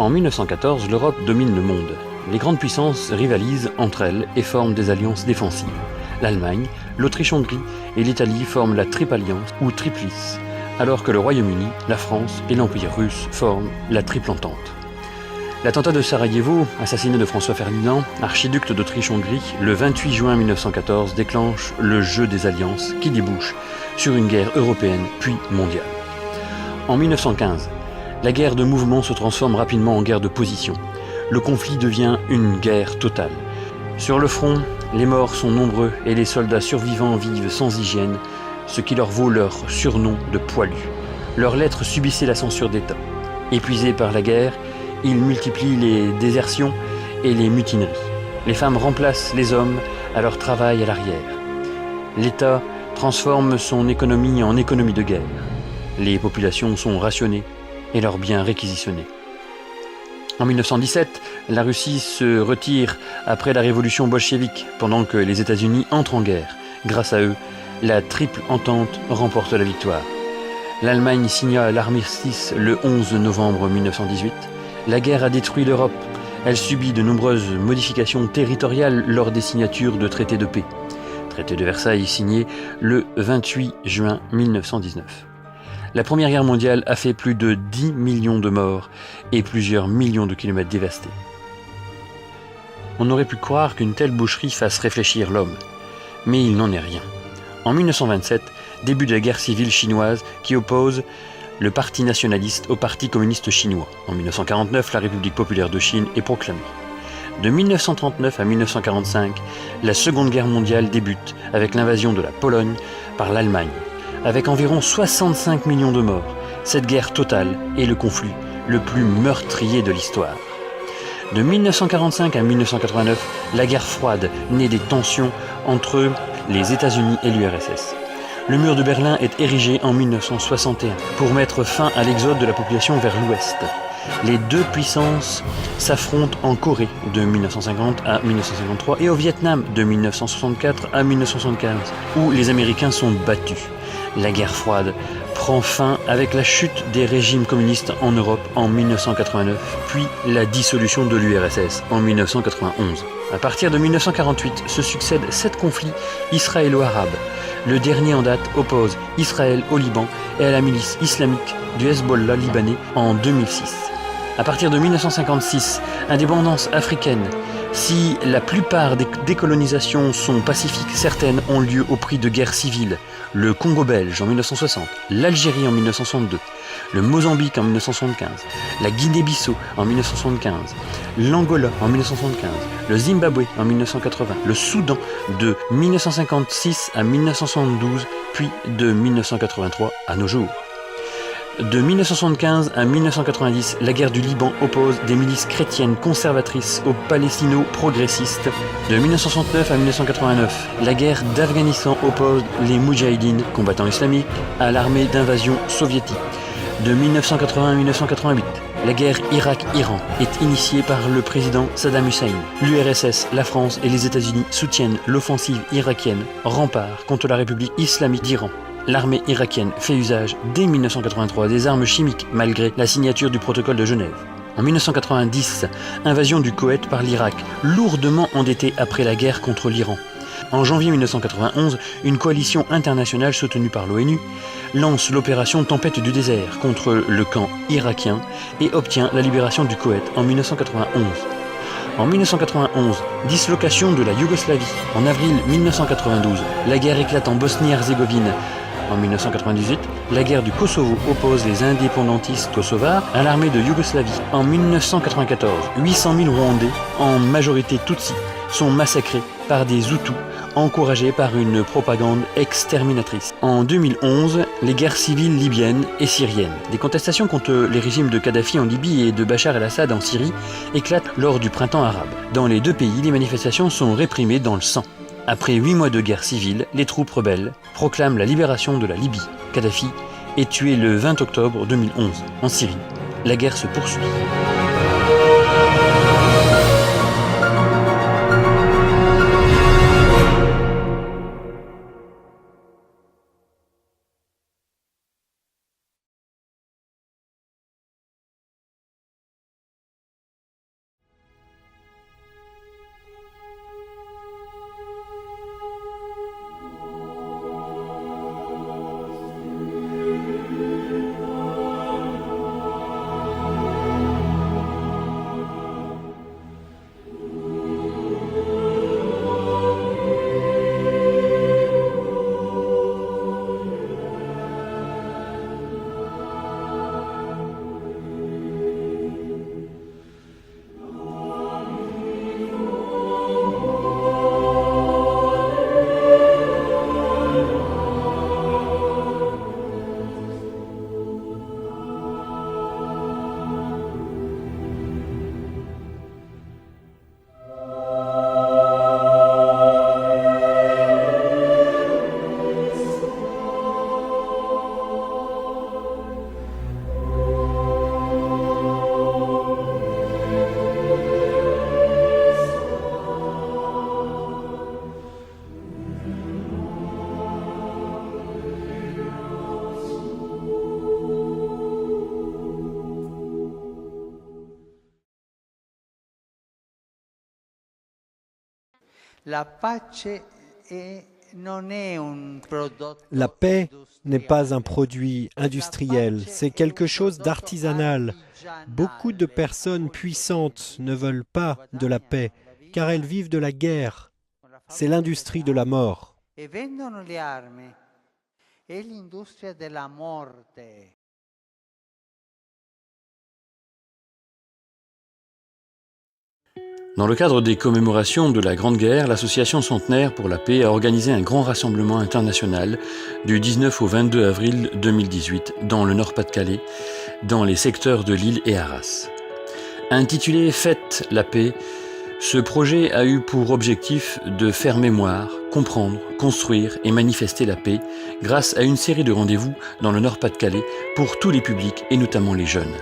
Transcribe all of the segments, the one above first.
En 1914, l'Europe domine le monde. Les grandes puissances rivalisent entre elles et forment des alliances défensives. L'Allemagne, l'Autriche-Hongrie et l'Italie forment la Triple Alliance ou Triplice, alors que le Royaume-Uni, la France et l'Empire russe forment la Triple Entente. L'attentat de Sarajevo, assassiné de François Ferdinand, archiduc d'Autriche-Hongrie, le 28 juin 1914 déclenche le jeu des alliances qui débouche sur une guerre européenne puis mondiale. En 1915, la guerre de mouvement se transforme rapidement en guerre de position. Le conflit devient une guerre totale. Sur le front, les morts sont nombreux et les soldats survivants vivent sans hygiène, ce qui leur vaut leur surnom de poilus. Leurs lettres subissaient la censure d'État. Épuisés par la guerre, ils multiplient les désertions et les mutineries. Les femmes remplacent les hommes à leur travail à l'arrière. L'État transforme son économie en économie de guerre. Les populations sont rationnées et leurs biens réquisitionnés. En 1917, la Russie se retire après la révolution bolchevique, pendant que les États-Unis entrent en guerre. Grâce à eux, la Triple Entente remporte la victoire. L'Allemagne signa l'armistice le 11 novembre 1918. La guerre a détruit l'Europe. Elle subit de nombreuses modifications territoriales lors des signatures de traités de paix. Traité de Versailles signé le 28 juin 1919. La Première Guerre mondiale a fait plus de 10 millions de morts et plusieurs millions de kilomètres dévastés. On aurait pu croire qu'une telle boucherie fasse réfléchir l'homme, mais il n'en est rien. En 1927, début de la guerre civile chinoise qui oppose le Parti nationaliste au Parti communiste chinois. En 1949, la République populaire de Chine est proclamée. De 1939 à 1945, la Seconde Guerre mondiale débute avec l'invasion de la Pologne par l'Allemagne. Avec environ 65 millions de morts, cette guerre totale est le conflit le plus meurtrier de l'histoire. De 1945 à 1989, la guerre froide naît des tensions entre les États-Unis et l'URSS. Le mur de Berlin est érigé en 1961 pour mettre fin à l'exode de la population vers l'ouest. Les deux puissances s'affrontent en Corée de 1950 à 1953 et au Vietnam de 1964 à 1975, où les Américains sont battus. La guerre froide prend fin avec la chute des régimes communistes en Europe en 1989, puis la dissolution de l'URSS en 1991. À partir de 1948, se succèdent 7 conflits israélo-arabes. Le dernier en date oppose Israël au Liban et à la milice islamique du Hezbollah libanais en 2006. À partir de 1956, indépendance africaine. Si la plupart des décolonisations sont pacifiques, certaines ont lieu au prix de guerres civiles. Le Congo belge en 1960, l'Algérie en 1962, le Mozambique en 1975, la Guinée-Bissau en 1975, l'Angola en 1975, le Zimbabwe en 1980, le Soudan de 1956 à 1972, puis de 1983 à nos jours. De 1975 à 1990, la guerre du Liban oppose des milices chrétiennes conservatrices aux palestino-progressistes. De 1969 à 1989, la guerre d'Afghanistan oppose les Moudjahidines, combattants islamiques, à l'armée d'invasion soviétique. De 1980 à 1988, la guerre Irak-Iran est initiée par le président Saddam Hussein. L'URSS, la France et les États-Unis soutiennent l'offensive irakienne, rempart contre la République islamique d'Iran. L'armée irakienne fait usage dès 1983 des armes chimiques malgré la signature du protocole de Genève. En 1990, invasion du Koweït par l'Irak, lourdement endetté après la guerre contre l'Iran. En janvier 1991, une coalition internationale soutenue par l'ONU lance l'opération Tempête du désert contre le camp irakien et obtient la libération du Koweït en 1991. En 1991, dislocation de la Yougoslavie. En avril 1992, la guerre éclate en Bosnie-Herzégovine. En 1998, la guerre du Kosovo oppose les indépendantistes kosovars à l'armée de Yougoslavie. En 1994, 800 000 Rwandais, en majorité Tutsis, sont massacrés par des Hutus encouragés par une propagande exterminatrice. En 2011, les guerres civiles libyennes et syriennes. Des contestations contre les régimes de Kadhafi en Libye et de Bachar el-Assad en Syrie éclatent lors du printemps arabe. Dans les deux pays, les manifestations sont réprimées dans le sang. Après 8 mois de guerre civile, les troupes rebelles proclament la libération de la Libye. Kadhafi est tué le 20 octobre 2011 en Syrie. La guerre se poursuit. La paix n'est pas un produit industriel, c'est quelque chose d'artisanal. Beaucoup de personnes puissantes ne veulent pas de la paix, car elles vivent de la guerre. C'est l'industrie de la mort. Dans le cadre des commémorations de la Grande Guerre, l'Association Centenaire pour la Paix a organisé un grand rassemblement international du 19 au 22 avril 2018 dans le Nord-Pas-de-Calais, dans les secteurs de Lille et Arras. Intitulé « Faites la paix », ce projet a eu pour objectif de faire mémoire, comprendre, construire et manifester la paix grâce à une série de rendez-vous dans le Nord-Pas-de-Calais pour tous les publics et notamment les jeunes.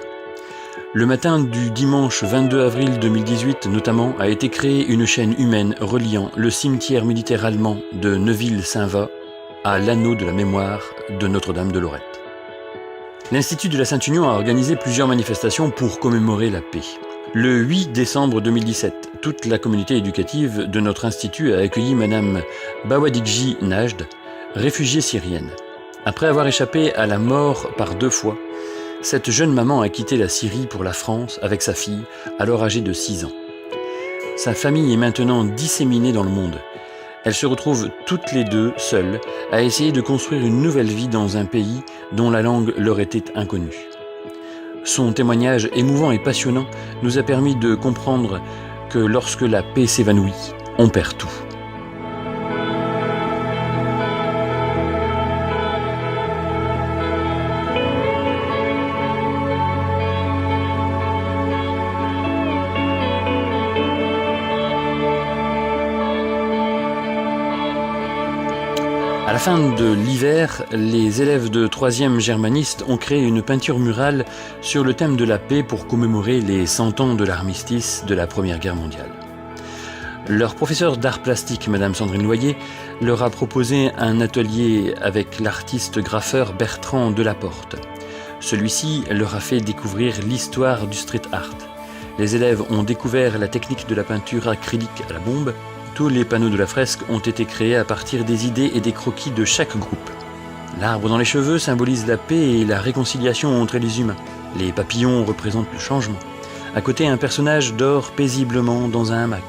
Le matin du dimanche 22 avril 2018, notamment, a été créée une chaîne humaine reliant le cimetière militaire allemand de Neuville-Saint-Va à l'anneau de la mémoire de Notre-Dame de Lorette. L'Institut de la Sainte-Union a organisé plusieurs manifestations pour commémorer la paix. Le 8 décembre 2017, toute la communauté éducative de notre institut a accueilli Madame Bawadidji Najd, réfugiée syrienne. Après avoir échappé à la mort par 2 fois, cette jeune maman a quitté la Syrie pour la France avec sa fille, alors âgée de 6 ans. Sa famille est maintenant disséminée dans le monde. Elles se retrouvent toutes les deux seules à essayer de construire une nouvelle vie dans un pays dont la langue leur était inconnue. Son témoignage émouvant et passionnant nous a permis de comprendre que lorsque la paix s'évanouit, on perd tout. À la fin de l'hiver, les élèves de 3e germanistes ont créé une peinture murale sur le thème de la paix pour commémorer les 100 ans de l'armistice de la Première Guerre mondiale. Leur professeur d'art plastique, Madame Sandrine Loyer, leur a proposé un atelier avec l'artiste graffeur Bertrand Delaporte. Celui-ci leur a fait découvrir l'histoire du street art. Les élèves ont découvert la technique de la peinture acrylique à la bombe. Tous les panneaux de la fresque ont été créés à partir des idées et des croquis de chaque groupe. L'arbre dans les cheveux symbolise la paix et la réconciliation entre les humains. Les papillons représentent le changement. À côté, un personnage dort paisiblement dans un hamac.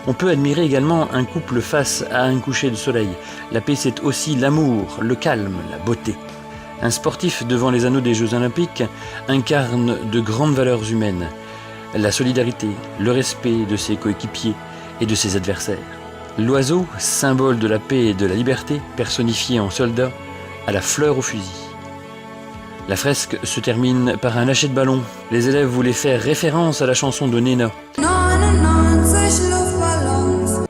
On peut admirer également un couple face à un coucher de soleil. La paix, c'est aussi l'amour, le calme, la beauté. Un sportif devant les anneaux des Jeux Olympiques incarne de grandes valeurs humaines. La solidarité, le respect de ses coéquipiers et de ses adversaires. L'oiseau, symbole de la paix et de la liberté, personnifié en soldat, a la fleur au fusil. La fresque se termine par un lâcher de ballon. Les élèves voulaient faire référence à la chanson de Nena,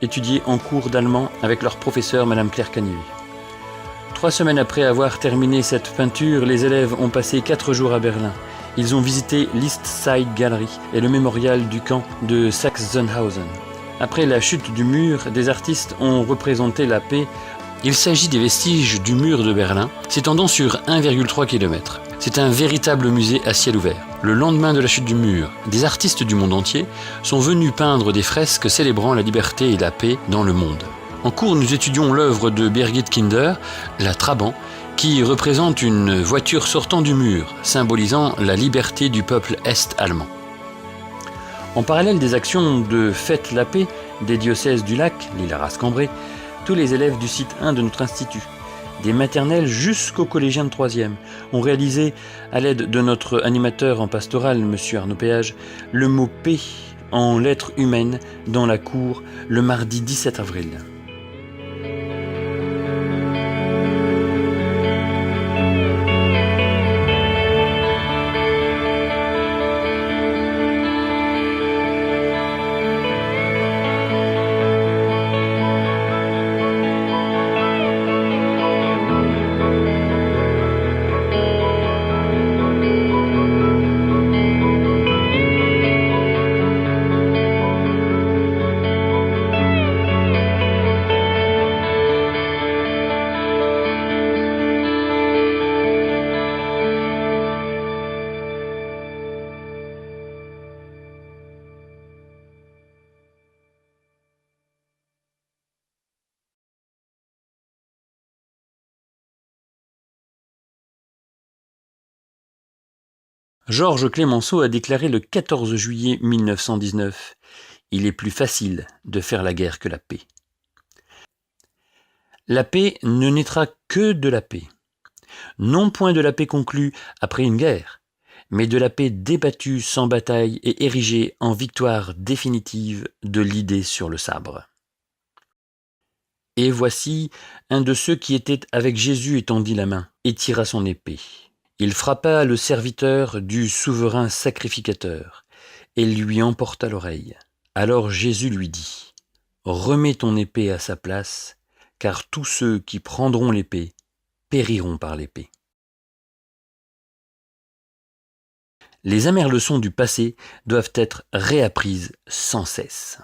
étudiée en cours d'allemand avec leur professeur Madame Claire Canivet. 3 semaines après avoir terminé cette peinture, les élèves ont passé 4 jours à Berlin. Ils ont visité l'East Side Gallery et le mémorial du camp de Sachsenhausen. Après la chute du mur, des artistes ont représenté la paix. Il s'agit des vestiges du mur de Berlin, s'étendant sur 1,3 km. C'est un véritable musée à ciel ouvert. Le lendemain de la chute du mur, des artistes du monde entier sont venus peindre des fresques célébrant la liberté et la paix dans le monde. En cours, nous étudions l'œuvre de Birgit Kinder, la Trabant, qui représente une voiture sortant du mur, symbolisant la liberté du peuple est-allemand. En parallèle des actions de Fête la paix des diocèses du Lac, Lille-Arras-Cambrai, tous les élèves du site 1 de notre institut, des maternelles jusqu'aux collégiens de 3e, ont réalisé, à l'aide de notre animateur en pastoral, M. Arnaud Péage, le mot « paix » en lettres humaines dans la cour le mardi 17 avril. Georges Clemenceau a déclaré le 14 juillet 1919 « Il est plus facile de faire la guerre que la paix ». La paix ne naîtra que de la paix. Non point de la paix conclue après une guerre, mais de la paix débattue sans bataille et érigée en victoire définitive de l'idée sur le sabre. Et voici un de ceux qui étaient avec Jésus étendit la main et tira son épée. Il frappa le serviteur du souverain sacrificateur et lui emporta l'oreille. Alors Jésus lui dit : « Remets ton épée à sa place, car tous ceux qui prendront l'épée périront par l'épée. » Les amères leçons du passé doivent être réapprises sans cesse.